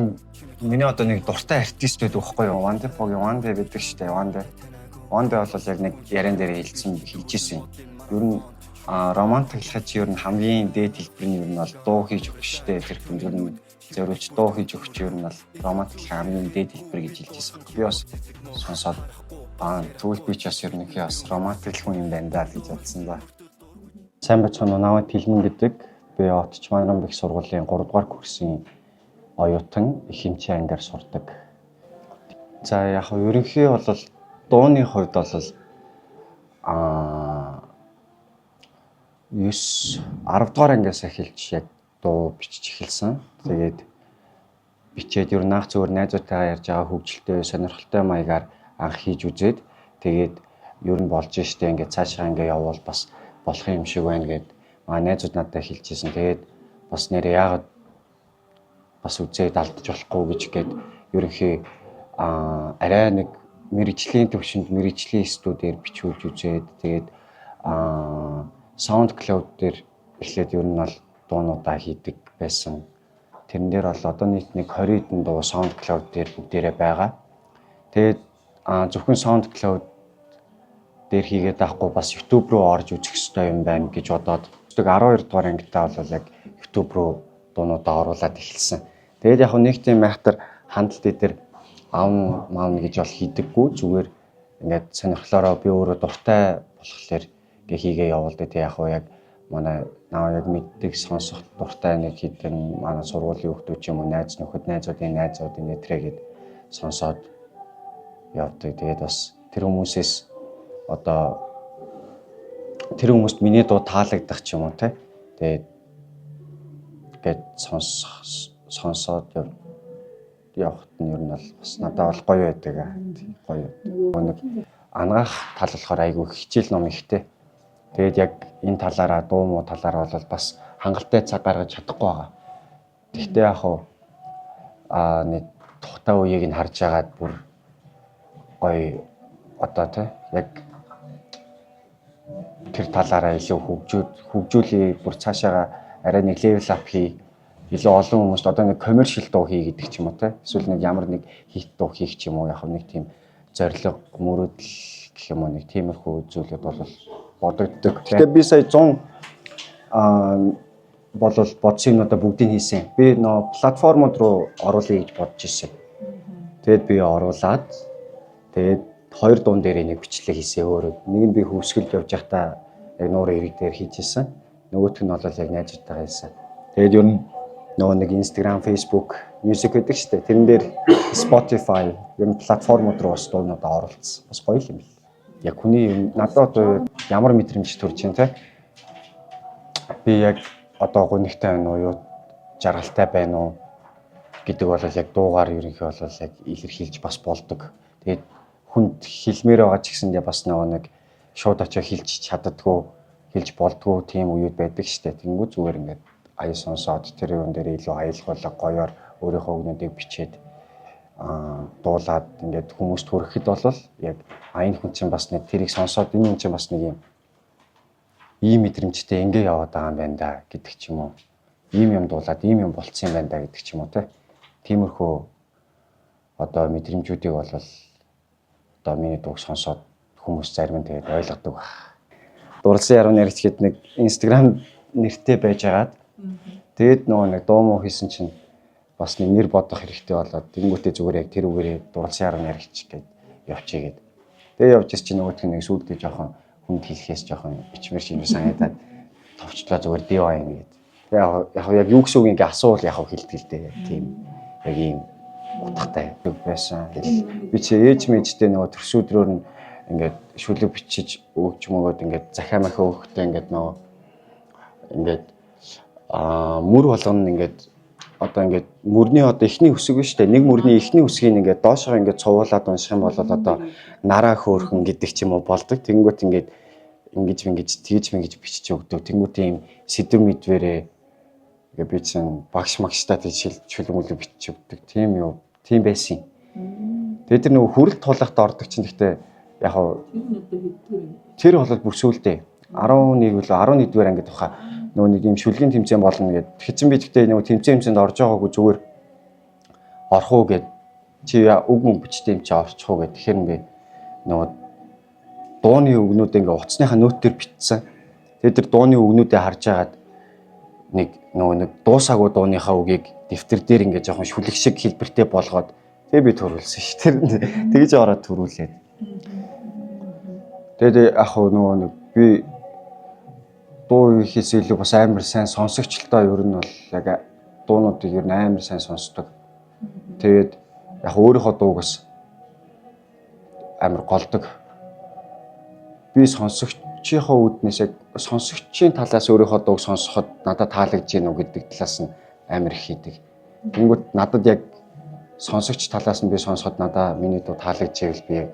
юм миний одоо нэг дуртай артист байдаг байхгүй юу? One Day байдаг шүү дээ. One Day бол яг нэг яран дээр хэлж ирсэн. Ер нь романтик хэлхэж ер нь хамгийн дээд хэлбэр нь ер нь бол дуу хийж өгч штэ. Тэр хүн ер нь зориулж дуу хийж өгч ер нь бол романтик хамгийн дээд хэлбэр гэж хэлж ирсэн. Би бас сонсоод тэгвэл би ч бас ер нь бас романтик хүн юм байна даа гэж бодсон ба. Сайн бацхан наваа Тэлмэн гэдэг би Отч Манрам их сургуулийн 3 дугаар курсын оюутан их хэмжээ ангиар сурдаг. За яг нь ерөнхий бол дууны хувьд бол 10 дугаар ангиас эхэлж яг дуу бичиж эхэлсэн. Тэгээд бичээд ер нь наах зүгээр найзуудтайгаа ярьж байгаа хөгжилтэй сонирхолтой маягаар анх хийж үзээд тэгээд ер нь болж штэ ингээд цаашаа ингээд явбал бас болох юм шиг байна гэд найзууд надад хэлчихсэн. Тэгээд бас нэрээ яагаад бас үзээд алдаж болохгүй гэж гээд ерөнхий арай нэг мэрэгжлийн төвшөнд мэрэгжлийн студиэр бичүүлж үзээд тэгээд SoundCloud дээр эхлээд ер нь бол дуунуудаа хийдэг байсан. Тэрэн дээр бол одоо нийт нэг 20 хэдэн дуу SoundCloud дээр бүгдээрээ байгаа. Тэгээд зөвхөн SoundCloud дээр хийгээд авахгүй бас YouTube руу орж үзэх хэрэгтэй юм байна гэж бодоод 12 дугаар ангитаа бол яг YouTube руу дуунуудаа оруулаад эхэлсэн. Тэгээд яг нэг тийм майхтар хандлт дээр аавн гэж бол хийдэггүй зүгээр ингээд сонирхлоороо би өөрөө дуртай болохоор ингээ хийгээ явуулдаг. Тэг яг манай наа яг мэддэг сонсох дуртай нэг хэдэн манай сургуулийн хүмүүс ч юм уу найз нөхөд найзуудын нэтрээгээд сонсоод явдаг. Тэгээд бас тэр хүмүүсээс одоо тэр хүмүүст миний дуу таалагдах ч юм уу те. Тэгээд сонсоод явахт нь ер нь бол бас надад бол гоё байдаг аа. Гоё. Нэг ангаах тал болохоор айгүй хичээл ном ихтэй. Тэгээд яг энэ талаараа дуу муу талаараа бол бас хангалттай цаг гаргаж чадахгүй байгаа. Гэхдээ яг нэг тухтай үеийг нь харж агаад бүр гоё одоо те яг тэр талаараа илүү хөгжүүлээ бүр цаашаага арай нэг level up хий илүү олон хүмүүст одоо нэг commercial дуу хий гэдэг ч юм уу те эсвэл нэг ямар нэг хит дуу хийх ч юм уу яг нэг тийм зориг мөрөөдөл гэх юм уу нэг тиймэрхүү зүйлүүд бол бодогддог. Тэгэхээр би сая 100 болол бодсон юмудаа бүгдийг хийсэн. Би нөө платформуд руу оруулъя гэж бодож ирсэн. Тэгэд би оруулаад тэгээд 2 дуун дээр нэг бичлэг хийсэн өөрөө. Нэг нь би хөвсгөл явж байхдаа яг нуурын ирэг дээр хийжсэн. Нөгөөх нь бол яг найзуудтайгаа хийсэн. Тэгээд ер нь нөгөө нэг Instagram, Facebook, Music гэдэг шүү дээ. Тэрэн дээр Spotify ер нь платформуд руу бас дуунуудаа оруулсан. Бас гоё юм бэл. Яг хүний надад одоо ямар мэдрэмж төрж байна те. Би яг одоо гонигтай байна уу юу жаргалтай байна уу гэдэг бол яг дуугаар ерөнхий бол яг илэрхийлж бас болдог. Тэгээд хүнд хэлмээр байгаа ч гэсэндээ бас нэг шууд очиж хэлж чаддаггүй, хэлж болдгоо тийм үеуд байдаг штэ. Тэнгүү зүгээр ингээд аяа сонсоод тэр юм дээр илүү аялгалаа гоёор өөрийнхөө өгнүүдийг бичээд дуулаад ингээд хүмүүст хүрэхэд бол яг энэ хүн чинь бас нэг тэрийг сонсоод энэ хүн чинь бас нэг ийм мэдрэмжтэй ингээ яваад байгаа юм байна да гэдэг ч юм уу. Ийм юм дуулаад ийм юм болцсон юм байна да гэдэг ч юм уу те. Тиймэрхүү одоо мэдрэмжүүдийг бол одоо миний дууг сонсоод хүмүүс зарим нь тэгээд ойлгодог баг. Дурлсан яруу найрагч гэдэг нэг Instagram нэртэй байжгаад тэгээд нөгөө нэг дуу муу хийсэн чинь бас нэг нэр бодох хэрэгтэй болоод тэнгуүтээ зүгээр яг тэр үгээрээ дурлсан яруу найрагч гэд явчихъя гэд. Тэгээд явж ирсэн чинь нөгөөх нь сүйдээ жоохон хүнд хэлхээс жоохон ичмэр шиг санагдаад товчлоо зүгээр див аа юм гээд. Тэгээд яг юу гэсэн үг ингээ асуул яг хэлдэг л дээ. Тийм яг ийм утгатай байсан. Би чи ээж мэжтэй нөгөө төрсөдрөөр нь ингээд шүлэг бичиж өгч мөгөөд ингээд захиа махаа өгөхдөө ингээд нөгөө ингээд мөр болгоно ингээд одоо ингээд мөрний одоо ихний үсэг биш үү? Нэг мөрний ихний үсгийг ингээд доошоо ингээд цувуулаад унших юм бол одоо нараа хөөрхөн гэдэг ч юм уу болдог. Тэнгүүт ингээд ингэж тэгж бичиж өгдөг. Тэнгүүт ийм сэдв мэдвэрээ ингээд би чинь багш магштай тийж шүлэг бичиж өгдөг. Тийм байсан. Тэгээд тэр нөгөө хүрэл туулахт ордог чинь гэхдээ яг тэр бол бүр сүүлдээ 11 үлээ 11 дугаар ангид баха нөгөө нэг юм шүлгийн тэмцээн болно гэдэг. Хэцэн би гэхдээ нөгөө тэмцээнд орж байгаагүй зүгээр орох уу гэд чи үг мөн бичтэй юм чи орчих уу гэд тэгэхээр би нөгөө дууны үгнүүд ингээ утасныхаа нөтдөр бичсэн. Тэгээд тэр дууны үгнүүдээ харж агаад нэг дуусаагүй дууныхаа үгийг дэвтэр дээр ингээ жоохон шүлэг шиг хэлбэртэй болгоод тэгээ би төрүүлсэн ш. Тэр тэгж ороод төрүүлээд. Тэгээд яг нөгөө би дуу хийхээс илүү бас амар сайн сонсогчлоо ер нь бол яг дуунуудыг ер нь амар сайн сонсдог. Тэгээд яг өөрийнхөө дуугаас амар голдог. Би сонсогчийнхоо үүднээс яг сонсогчийн талаас өөрийнхөө дууг сонсоход надад таалагдж гин үү гэдэг талаас нь амар их хийдэг. Тэнгүүд надад яг сонсогч талаас нь би сонсоход надад миний дуу таалагдж ивэл би яг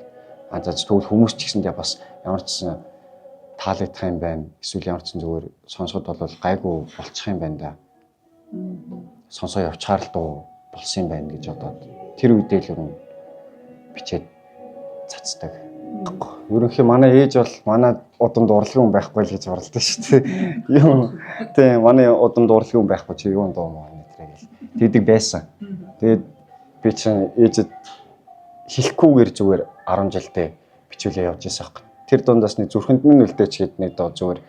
анзаарч тэгвэл хүмүүс ч гэсэндээ бас ямар ч таалагдах юм байна. Эсвэл ямар ч зүгээр сонсоход бол гайгүй болчих юм байна да. Сонсоо явчаар л дуу болсон юм байна гэж бодоод тэр үедээ л бичээд цацдаг. Ерөнхий манай ээж бол манай удамд урлагийн хүн байхгүй л гэж орлоо шүү дээ. Юм тийм манай удамд урлагийн хүн байхгүй чи юу дуу маа нэтрээ гэл. Тэгдэг байсан. Тэгээд би чинь ээжэд хэлэхгүйгээр зүгээр 10 жилдээ бичүүлээ явж байсан хэрэг. Тэр дундаас нэг зүрхэнд минь үлдээч гэдний доо зүгээр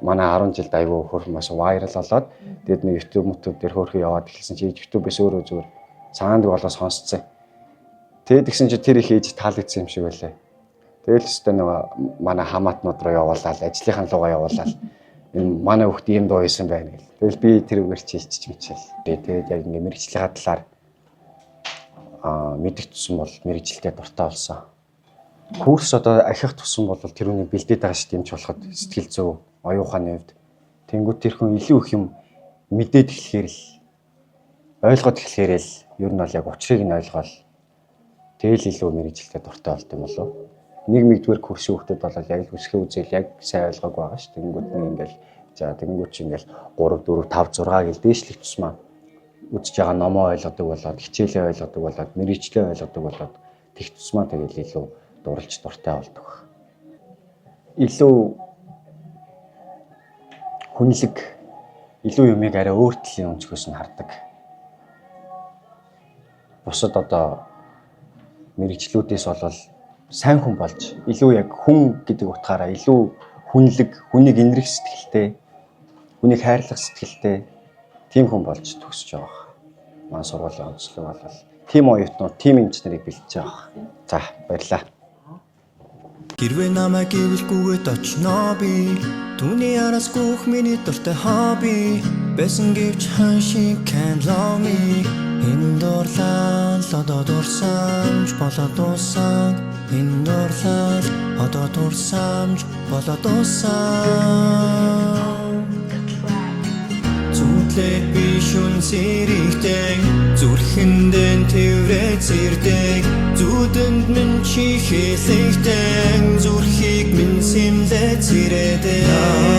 манай 10 жилд аягүй хөрх маш вайрал болоод тэгээд нэг YouTube дээр хөөрхөн яваад эхэлсэн чи YouTube-ээс өөрөө зүгээр цаанд болоо сонсцсон. Тэгээд тэгсэн чи тэр их ээж таалагдсан юм шиг байлаа. Тэгэл ч нэг манай хамаатнууд руу явуулаад ажлынхаа лугаа явуулаад энэ манай хүүхд ийм дуу хийсэн байна гэл. Тэгэл би тэр үгээр чи ичж мичээл. Тэгээд яг ингээ мэрэгжлийн талаар мэдэгдсэн бол мэрэгжилтэй дуртай болсон. Курс одоо ахих тусан бол тэр үнийг бэлдээд байгаа шүү дээ юм ч болоход сэтгэл зүй, оюун ухааны хувьд. Тэнгүүд тэр хүн илүү их юм мэдээд эхлэхээр л ойлгоод эхлэхээр л ер нь бол яг учрыг нь ойлгоол. Тэгэл илүү мэрэгжилтэй дуртай болт юм болов. Нэгдүгээр курсын хүүхдэд бол яг л үсгээ үзэл яг сайн ойлгоог байгаа шүү. Тэнгүүд нэг ингээл за тэнгүүд чи ингээл 3 4 5 6 гэл дээшлэх тусмаа үзэж байгаа номоо ойлгодог болоод хичээлээ ойлгодог болоод мэрэгчлээ ойлгодог болоод тех тусмаа тэгэл илүү дурлж дуртай болдог. Илүү хүнлэг илүү юмыг арай өөр талын өнцгөөс нь хардаг. Бусад одоо мэрэгчлүүдээс бол сайн хүн болж илүү яг хүн гэдэг утгаараа илүү хүнлэг, хүнийг инэрх сэтгэлтэй, хүнийг хайрлах сэтгэлтэй тийм хүн болж төгсөж байгаа. Манай сургуулийн онцлог бол тийм оюутнууд, тийм инженерийг бэлтэж байгаа. За баярлалаа. Хэрвээ намайг гэвэлгүйгээд очноо би түүний араас гүөх миний дуртай хобби байсан гэвч хан шиг can't love me энэ дурлал одоо дурсамж болоод дууссан энэ дурлал одоо дурсамж болоод дууссан зүтлээ би шүн сэрэгтэй зүрхэндээ тэврээ зэрдэг зүдэнд минь чи хэлэхтэй зүрхийг минь сэмлээ зэрэдэг